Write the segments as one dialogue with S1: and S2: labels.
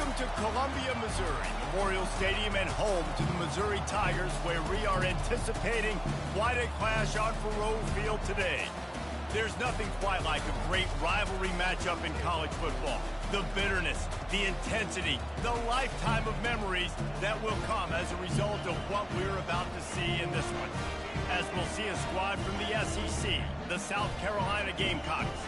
S1: Welcome to Columbia, Missouri, Memorial Stadium and home to the Missouri Tigers, where we are anticipating quite a clash on Faurot Field today. There's nothing quite like a great rivalry matchup in college football. The bitterness, the intensity, the lifetime of memories that will come as a result of what we're about to see in this one. As we'll see a squad from the SEC, the South Carolina Gamecocks,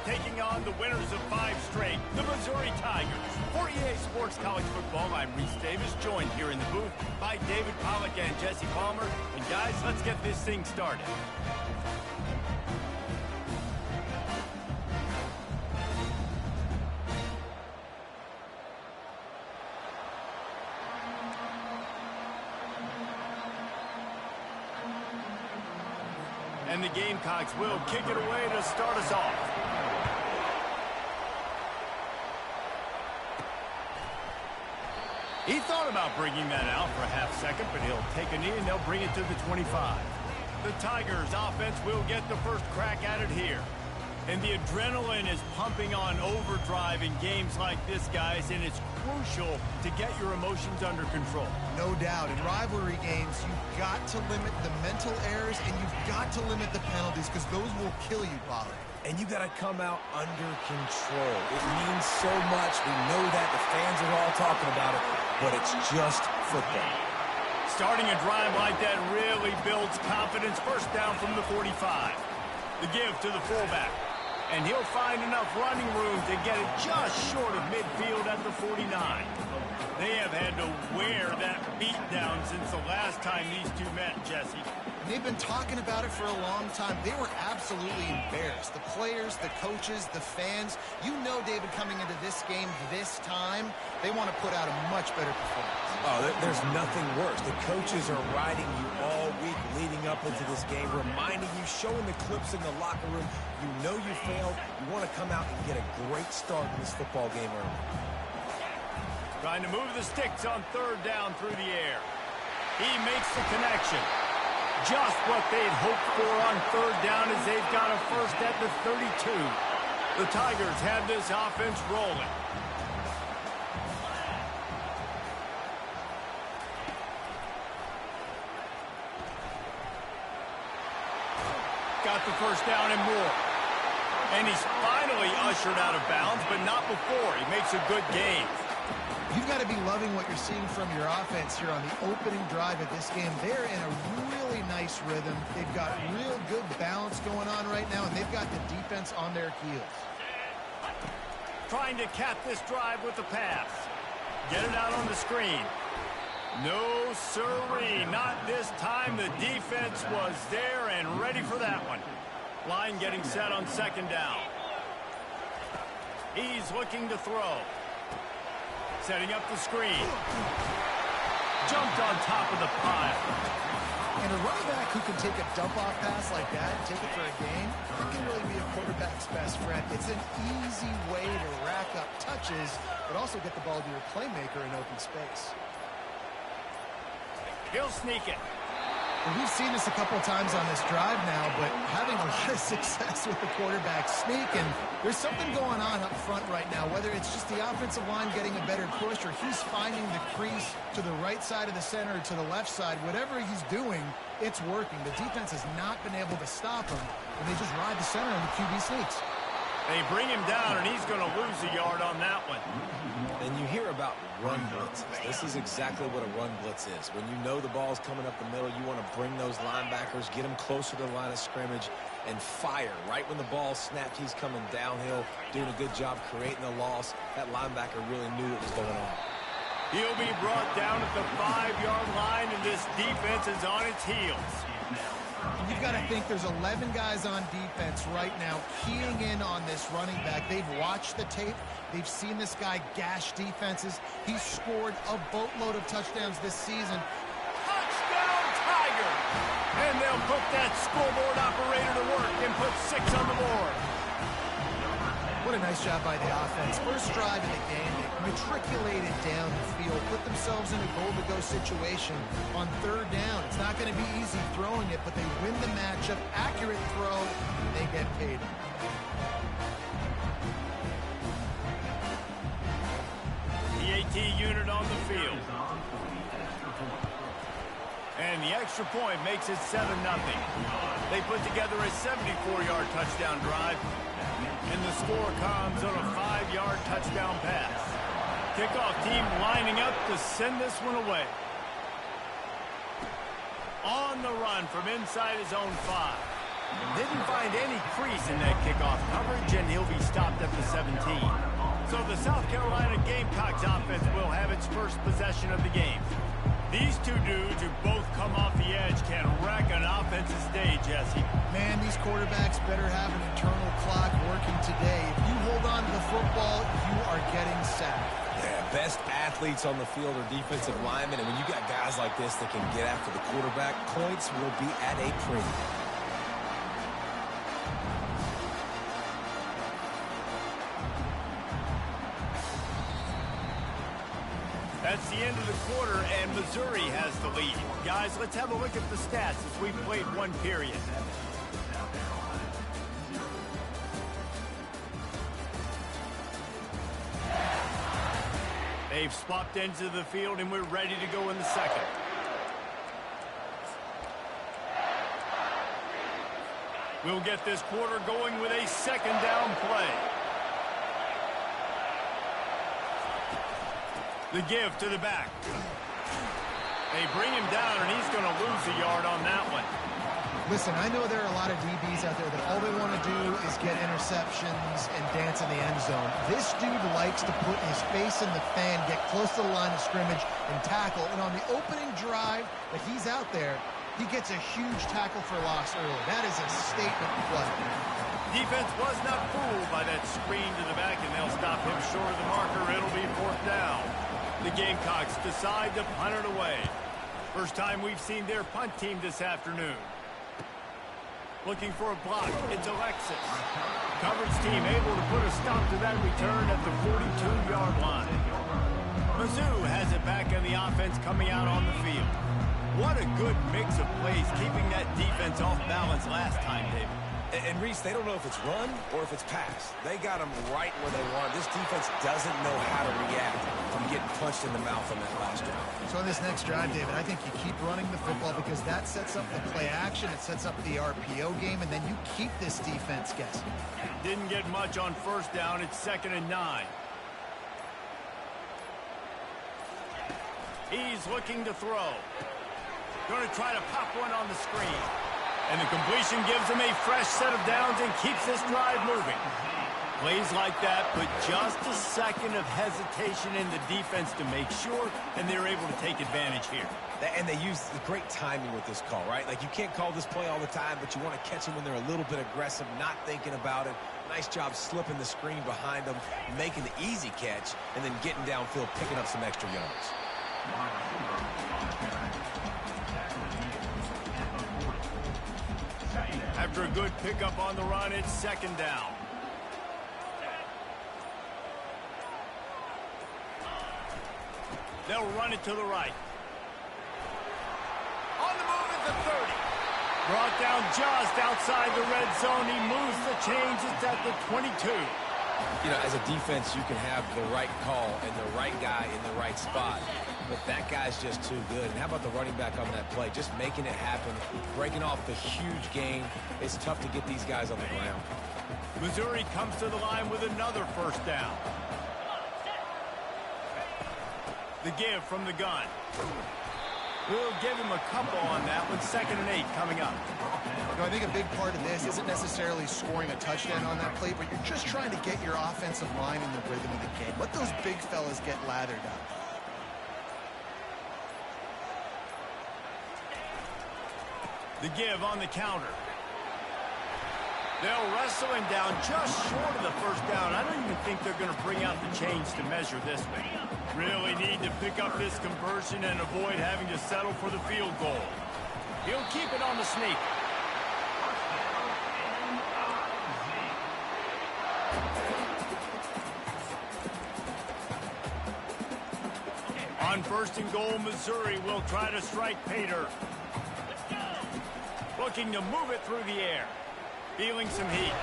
S1: taking on the winners of 5 straight, the Missouri Tigers. For EA Sports College Football, I'm Reese Davis, joined here in the booth by David Pollack and Jesse Palmer. And guys, let's get this thing started. And the Gamecocks will kick it away to start us off. He thought about bringing that out for a half second, but he'll take a knee and they'll bring it to the 25. The Tigers offense will get the first crack at it here. And the adrenaline is pumping on overdrive in games like this, guys, and it's crucial to get your emotions under control.
S2: No doubt. In rivalry games, you've got to limit the mental errors and you've got to limit the penalties because those will kill you, Pollard.
S3: And you got to come out under control. It means so much. We know that. The fans are all talking about it, but it's just football.
S1: Starting a drive like that really builds confidence. First down from the 45. The give to the fullback. And he'll find enough running room to get it just short of midfield at the 49. They have had to wear that beat down since the last time these two met, Jesse.
S2: They've been talking about it for a long time. They were absolutely embarrassed. The players, the coaches, the fans. You know, David, coming into this game this time, they want to put out a much better performance.
S3: Oh, there's nothing worse. The coaches are riding you all week leading up into this game, reminding you, showing the clips in the locker room. You know you failed. You want to come out and get a great start in this football game early.
S1: Trying to move the sticks on third down through the air. He makes the connection. Just what they'd hoped for on third down as they've got a first at the 32. The Tigers have this offense rolling. Got the first down and more. And he's finally ushered out of bounds, but not before. He makes a good gain.
S2: You've got to be loving what you're seeing from your offense here on the opening drive of this game. They're in a really nice rhythm. They've got real good balance going on right now, and they've got the defense on their heels.
S1: Trying to cap this drive with the pass. Get it out on the screen. No sirree, not this time. The defense was there and ready for that one. Line getting set on second down. He's looking to throw. Setting up the screen. Jumped on top of the pile.
S2: And a running back who can take a dump-off pass like that and take it for a gain, that can really be a quarterback's best friend. It's an easy way to rack up touches, but also get the ball to your playmaker in open space.
S1: He'll sneak it.
S2: And we've seen this a couple of times on this drive now, but having a lot of success with the quarterback sneak, and there's something going on up front right now, whether it's just the offensive line getting a better push or he's finding the crease to the right side of the center or to the left side. Whatever he's doing, it's working. The defense has not been able to stop him, and they just ride the center and the QB sneaks.
S1: They bring him down, and he's going to lose a yard on that one.
S3: And you hear about run blitzes. This is exactly what a run blitz is. When you know the ball's coming up the middle, you want to bring those linebackers, get them closer to the line of scrimmage, and fire. Right when the ball snapped, he's coming downhill, doing a good job creating a loss. That linebacker really knew what was going on.
S1: He'll be brought down at the 5-yard line, and this defense is on its heels.
S2: You've got to think there's 11 guys on defense right now keying in on this running back. They've watched the tape. They've seen this guy gash defenses. He's scored a boatload of touchdowns this season.
S1: Touchdown, Tiger! And they'll put that scoreboard operator to work and put 6 on the board.
S2: What a nice job by the offense. First drive of the game, they matriculated down the field, put themselves in a goal-to-go situation on third down. It's not going to be easy throwing it, but they win the matchup. Accurate throw, and they get paid.
S1: The PAT unit on the field. And the extra point makes it 7-0. They put together a 74-yard touchdown drive, and the score comes on a 5-yard touchdown pass. Kickoff team lining up to send this one away. On the run from inside his own 5. Didn't find any crease in that kickoff coverage, and he'll be stopped at the 17. So the South Carolina Gamecocks offense will have its first possession of the game. These two dudes who both come off the edge can wreck an offensive stage, Jesse.
S2: Man, these quarterbacks better have an internal clock working today. If you hold on to the football, you are getting sacked.
S3: Yeah, best athletes on the field are defensive linemen, and when you got guys like this that can get after the quarterback, points will be at a premium.
S1: That's the end of the quarter, and Missouri has the lead. Guys, let's have a look at the stats as we've played one period. They've swapped ends of the field, and we're ready to go in the second. We'll get this quarter going with a second down play. The give to the back. They bring him down, and he's going to lose a yard on that one.
S2: Listen, I know there are a lot of DBs out there that all they want to do is get interceptions and dance in the end zone. This dude likes to put his face in the fan, get close to the line of scrimmage, and tackle. And on the opening drive that he's out there, he gets a huge tackle for loss early. That is a statement play.
S1: Defense was not fooled by that screen to the back, and they'll stop him short of the marker. It'll be 4th down. The Gamecocks decide to punt it away. First time we've seen their punt team this afternoon. Looking for a block. It's Alexis. Coverage team able to put a stop to that return at the 42-yard line. Mizzou has it back in the offense coming out on the field. What a good mix of plays, keeping that defense off balance last time, David.
S3: And Reese, they don't know if it's run or if it's pass. They got them right where they want. This defense doesn't know how to react from getting punched in the mouth on that last drive.
S2: So on this next drive, David, I think you keep running the football because that sets up the play action, it sets up the RPO game, and then you keep this defense guessing.
S1: Didn't get much on first down. It's 2nd and 9. He's looking to throw. Going to try to pop one on the screen. And the completion gives him a fresh set of downs and keeps this drive moving. Plays like that put just a second of hesitation in the defense to make sure, and they're able to take advantage here.
S3: And they use great timing with this call, right? Like, you can't call this play all the time, but you want to catch them when they're a little bit aggressive, not thinking about it. Nice job slipping the screen behind them, making the easy catch, and then getting downfield, picking up some extra yards.
S1: After a good pickup on the run, it's 2nd down. They'll run it to the right. On the move at the 30. Brought down just outside the red zone. He moves the chains. It's at the 22.
S3: You know, as a defense, you can have the right call and the right guy in the right spot. But that guy's just too good. And how about the running back on that play? Just making it happen, breaking off the huge gain. It's tough to get these guys on the ground.
S1: Missouri comes to the line with another 1st down. The give from the gun. We'll give him a couple on that one. 2nd and 8 coming up.
S2: You know, I think a big part of this isn't necessarily scoring a touchdown on that play, but you're just trying to get your offensive line in the rhythm of the game. Let those big fellas get lathered up.
S1: The give on the counter. They'll wrestle him down just short of the 1st down. I don't even think they're going to bring out the chains to measure this one. Really need to pick up this conversion and avoid having to settle for the field goal. He'll keep it on the sneak. On 1st and goal, Missouri will try to strike Pater. Looking to move it through the air. Feeling some heat.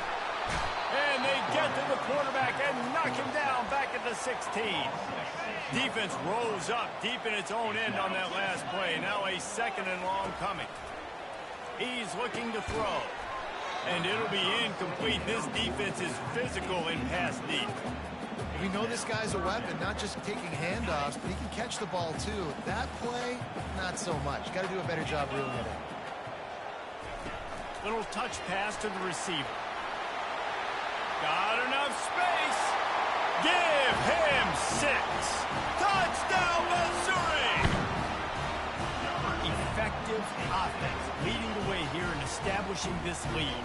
S1: And they get to the quarterback and knock him down back at the 16. Defense rose up deep in its own end on that last play. Now a 2nd and long coming. He's looking to throw. And it'll be incomplete. This defense is physical in pass deep.
S2: We know this guy's a weapon, not just taking handoffs, but he can catch the ball too. That play, not so much. Got to do a better job reeling it in.
S1: Little touch pass to the receiver. Got enough space. Give him 6. Touchdown, Missouri! Effective offense leading the way here and establishing this lead.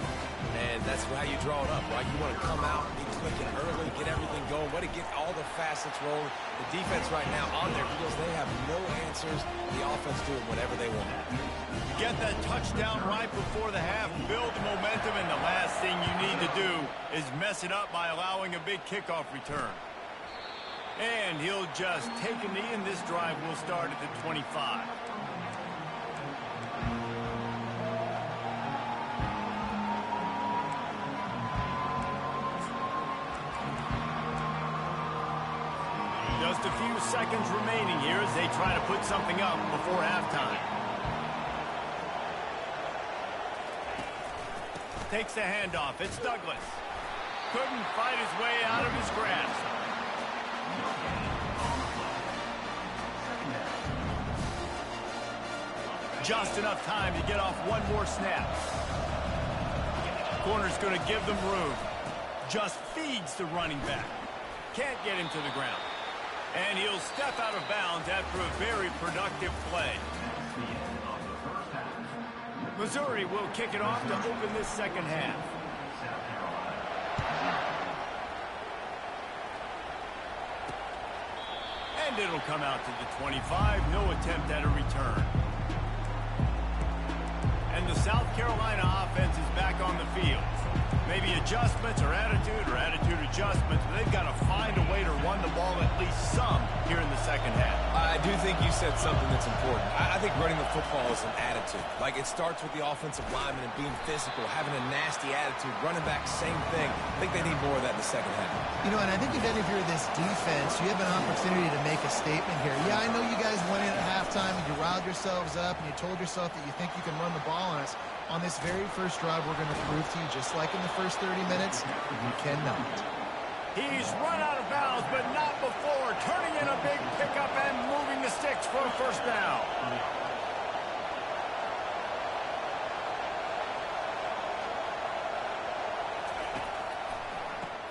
S3: And that's how you draw it up, right? You want to come out, be clicking early, get everything going, want to get all the facets rolling. The defense right now on their heels, they have no answers. The offense doing whatever they want.
S1: Get that touchdown right before the half, build the momentum, and the last thing you need to do is mess it up by allowing a big kickoff return. And he'll just take a knee, and this drive will start at the 25. Just a few seconds remaining here as they try to put something up before halftime. Takes the handoff. It's Douglas. Couldn't fight his way out of his grasp. Just enough time to get off one more snap. Corner's going to give them room. Just feeds the running back. Can't get him to the ground. And he'll step out of bounds after a very productive play. Missouri will kick it off to open this second half. And it'll come out to the 25. No attempt at a return. And the South Carolina offense is back on the field. Maybe adjustments or attitude adjustments, but they've got to find a way to run the ball at least some here in the second half.
S3: I do think you said something that's important. I think running the football is an attitude. Like, it starts with the offensive lineman and being physical, having a nasty attitude. Running back, same thing. I think they need more of that in the second half.
S2: You know, and I think if any of you are this defense, you have an opportunity to make a statement here. Yeah, I know you guys went in at halftime and you riled yourselves up and you told yourself that you think you can run the ball on us. On this very first drive, we're going to prove to you, just like in the first 30 minutes, you cannot.
S1: He's run out of bounds, but not before. Turning in a big pickup and moving the sticks for a first down.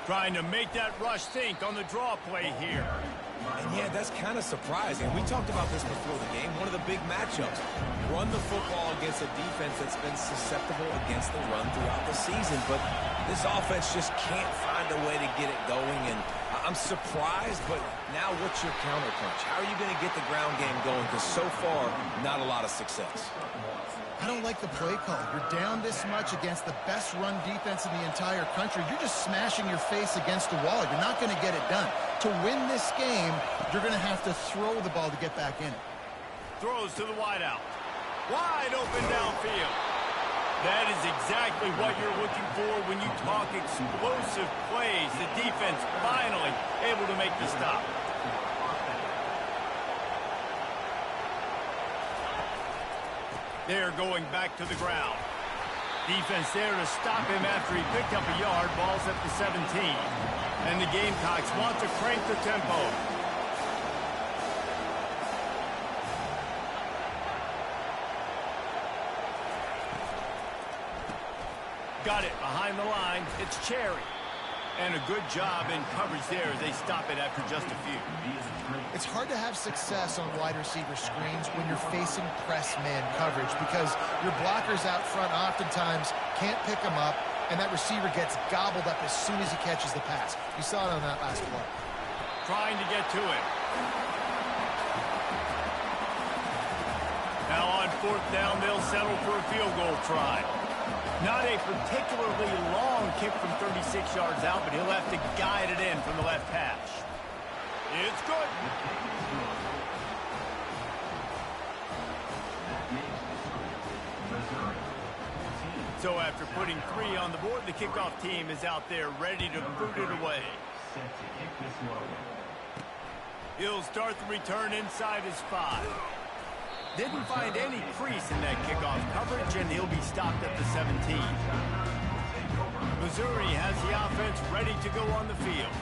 S1: Trying to make that rush think on the draw play here.
S3: And yeah, that's kind of surprising. We talked about this before the game. One of the big matchups. Run the football against a defense that's been susceptible against the run throughout the season. But this offense just can't find a way to get it going. And I'm surprised, but now what's your counterpunch? How are you going to get the ground game going? Because so far, not a lot of success.
S2: I don't like the play call. You're down this much against the best run defense in the entire country. You're just smashing your face against the wall. You're not going to get it done. To win this game, you're going to have to throw the ball to get back in it.
S1: Throws to the wideout. Wide open downfield. That is exactly what you're looking for when you talk explosive plays. The defense finally able to make the stop. They're going back to the ground. Defense there to stop him after he picked up a yard. Ball's at the 17. And the Gamecocks want to crank the tempo. Got it behind the line. It's Cherry. And a good job in coverage there as they stop it after just a few.
S2: It's hard to have success on wide receiver screens when you're facing press man coverage because your blockers out front oftentimes can't pick them up, and that receiver gets gobbled up as soon as he catches the pass. You saw it on that last play.
S1: Trying to get to it. Now on fourth down, they'll settle for a field goal try. Not a particularly long kick from 36 yards out, but he'll have to guide it in from the left hash. It's good. So after putting 3 on the board, the kickoff team is out there ready to boot it away. He'll start the return inside his 5. Didn't find any crease in that kickoff coverage, and he'll be stopped at the 17. Missouri has the offense ready to go on the field.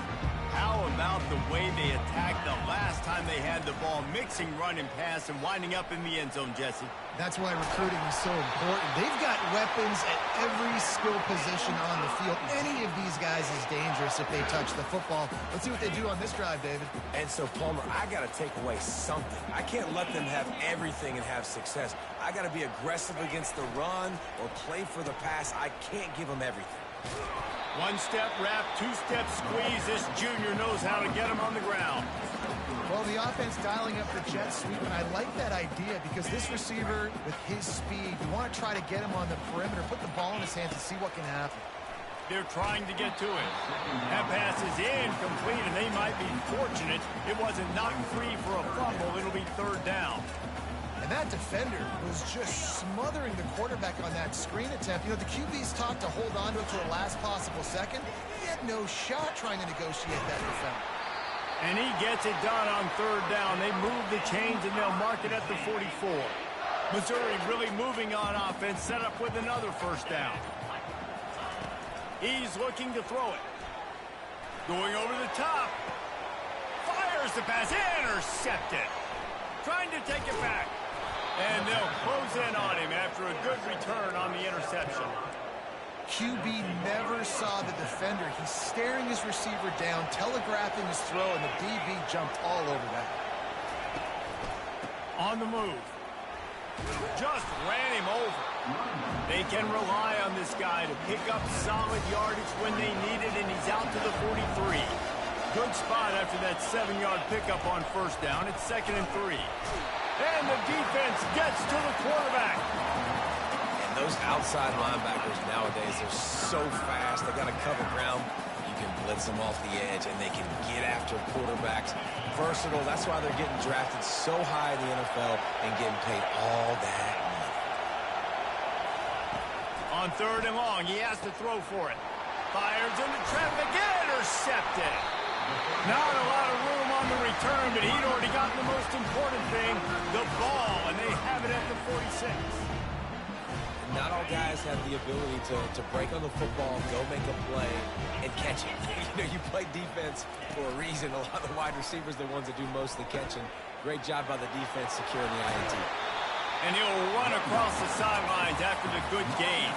S1: How about the way they attacked the last time they had the ball, mixing run and pass and winding up in the end zone, Jesse?
S2: That's why recruiting is so important. They've got weapons at every skill position on the field. Any of these guys is dangerous if they touch the football. Let's see what they do on this drive, David.
S3: And so, Palmer, I got to take away something. I can't let them have everything and have success. I got to be aggressive against the run or play for the pass. I can't give them everything.
S1: 1-step wrap, 2-step squeeze. This junior knows how to get him on the ground.
S2: Well, the offense dialing up the jet sweep, and I like that idea because this receiver, with his speed, you want to try to get him on the perimeter, put the ball in his hands and see what can happen.
S1: They're trying to get to it. That pass is incomplete, and they might be fortunate it wasn't knocked free for a fumble. It'll be 3rd down.
S2: And that defender was just smothering the quarterback on that screen attempt. You know, the QB's taught to hold on to it to the last possible second. He had no shot trying to negotiate that defender.
S1: And he gets it done on 3rd down. They move the chains, and they'll mark it at the 44. Missouri really moving on offense, set up with another 1st down. He's looking to throw it. Going over the top. Fires the pass. Intercepted. Trying to take it back. And they'll close in on him after a good return on the interception.
S2: QB never saw the defender. He's staring his receiver down, telegraphing his throw, and the DB jumped all over that.
S1: On the move. Just ran him over. They can rely on this guy to pick up solid yardage when they need it, and he's out to the 43. Good spot after that 7-yard pickup on 1st down. It's 2nd and 3. And the defense gets to the quarterback.
S3: Those outside linebackers nowadays are so fast. They got to cover ground. You can blitz them off the edge, and they can get after quarterbacks. Versatile. That's why they're getting drafted so high in the NFL and getting paid all that money.
S1: On 3rd and long, he has to throw for it. Fires into traffic. Intercepted. Not a lot of room on the return, but he'd already gotten the most important thing, the ball, and they have it at the 46.
S3: Not all guys have the ability to break on the football, go make a play, and catch it. You know, you play defense for a reason. A lot of the wide receivers are the ones that do most of the catching. Great job by the defense securing the INT.
S1: And he'll run across the sidelines after the good gain.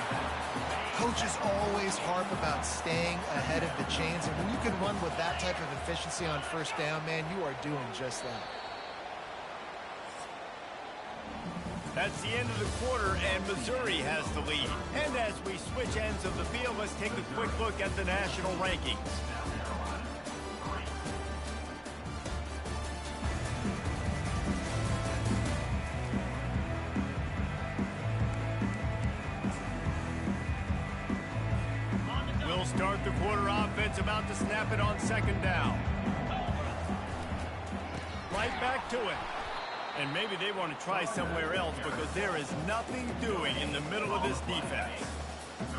S2: Coaches always harp about staying ahead of the chains, and when you can run with that type of efficiency on 1st down, man, you are doing just that.
S1: That's the end of the quarter, and Missouri has the lead. And as we switch ends of the field, let's take a quick look at the national rankings. We'll start the quarter offense, about to snap it on 2nd down. Right back to it. And maybe they want to try somewhere else because there is nothing doing in the middle of this defense.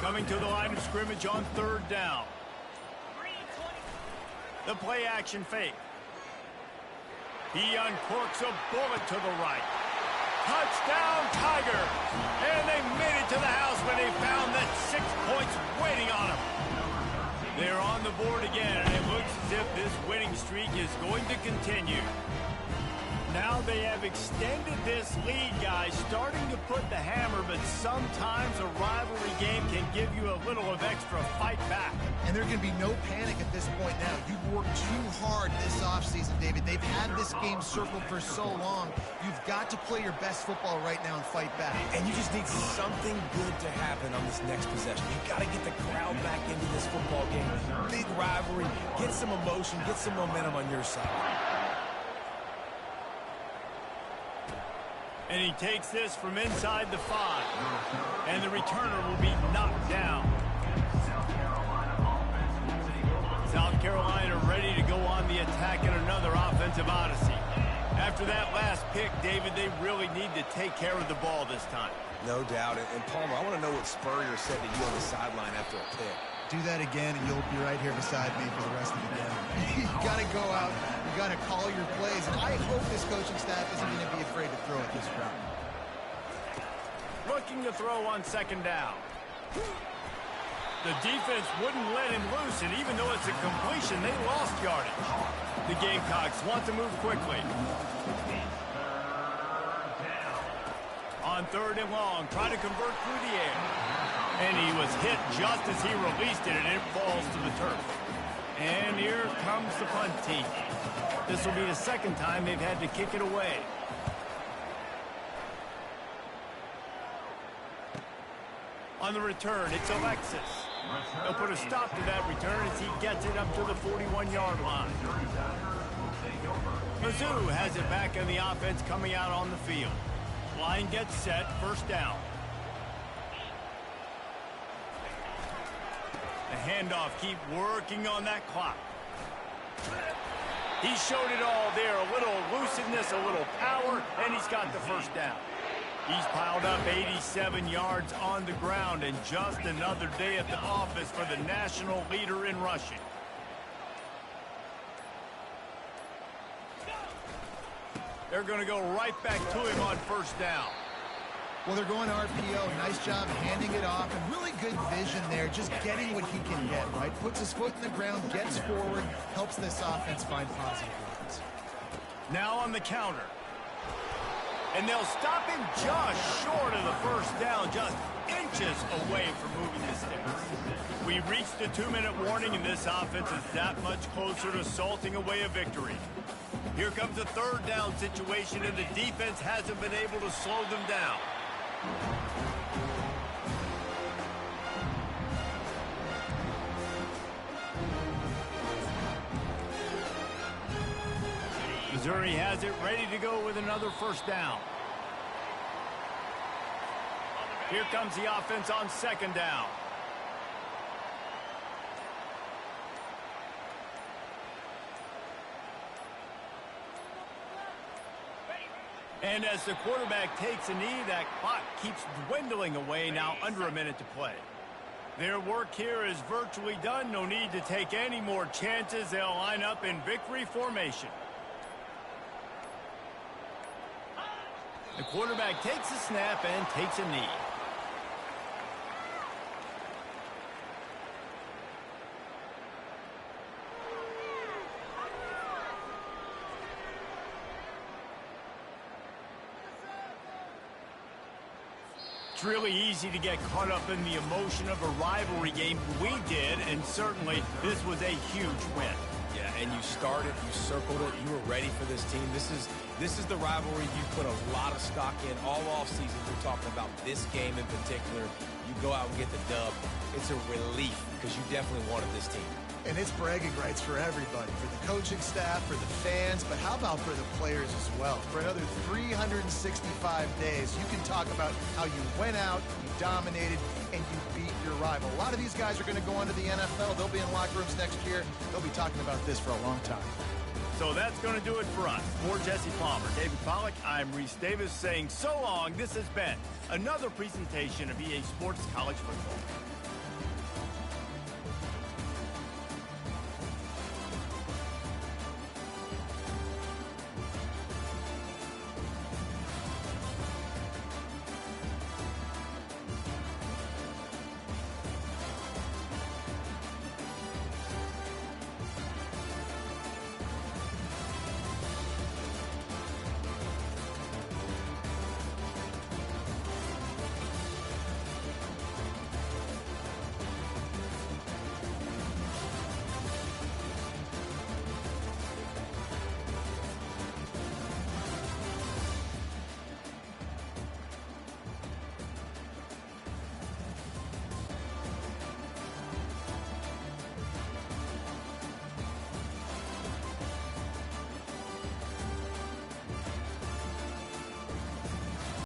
S1: Coming to the line of scrimmage on 3rd down. The play action fake. He uncorks a bullet to the right. Touchdown, Tigers! And they made it to the house when they found that 6 points waiting on them. They're on the board again, and it looks as if this winning streak is going to continue. Now they have extended this lead, guys, starting to put the hammer, but sometimes a rivalry game can give you a little of extra fight back.
S2: And there can be no panic at this point now. You've worked too hard this offseason, David. They've had this game circled for so long. You've got to play your best football right now and fight back.
S3: And you just need something good to happen on this next possession. You've got to get the crowd back into this football game. Big rivalry. Get some emotion. Get some momentum on your side.
S1: And he takes this from inside the 5. And the returner will be knocked down. South Carolina ready to go on the attack in another offensive odyssey. After that last pick, David, they really need to take care of the ball this time.
S3: No doubt. And Palmer, I want to know what Spurrier said to you on the sideline after a pick.
S2: Do that again, and you'll be right here beside me for the rest of the game. You got to go out. You got to call your plays. And I hope this coaching staff isn't going to be afraid to throw it this round.
S1: Looking to throw on second down. The defense wouldn't let him loose, and even though it's a completion, they lost yardage. The Gamecocks want to move quickly. On third and long, trying to convert through the air. And he was hit just as he released it, and it falls to the turf. And here comes the punt team. This will be the second time they've had to kick it away. On the return, it's Alexis. They'll put a stop to that return as he gets it up to the 41-yard line. Mizzou has it back in the offense coming out on the field. Line gets set, first down. The handoff, keep working on that clock. He showed it all there, a little elusiveness, a little power, and he's got the first down. He's piled up 87 yards on the ground, and just another day at the office for the national leader in rushing. They're going to go right back to him on first down.
S2: Well, they're going RPO. Nice job handing it off, and really good vision there, just getting what he can get, right? Puts his foot in the ground, gets forward, helps this offense find positive runs.
S1: Now on the counter. And they'll stop him just short of the first down, just inches away from moving the sticks. We reached the 2-minute warning, and this offense is that much closer to salting away a victory. Here comes a third down situation, and the defense hasn't been able to slow them down. Missouri has it ready to go with another first down. Here comes the offense on second down. And as the quarterback takes a knee, that clock keeps dwindling away, now under a minute to play. Their work here is virtually done. No need to take any more chances. They'll line up in victory formation. The quarterback takes a snap and takes a knee. It's really easy to get caught up in the emotion of a rivalry game. We did, and certainly this was a huge win.
S3: Yeah, and you started, you circled it, you were ready for this team. This is the rivalry you put a lot of stock in all offseason. We're talking about this game in particular. You go out and get the dub. It's a relief because you definitely wanted this team.
S2: And it's bragging rights for everybody, for the coaching staff, for the fans, but how about for the players as well? For another 365 days, you can talk about how you went out, you dominated, and you beat your rival. A lot of these guys are going to go on to the NFL. They'll be in locker rooms next year. They'll be talking about this for a long time.
S1: So that's going to do it for us. For Jesse Palmer, David Pollack, I'm Reese Davis saying so long. This has been another presentation of EA Sports College Football.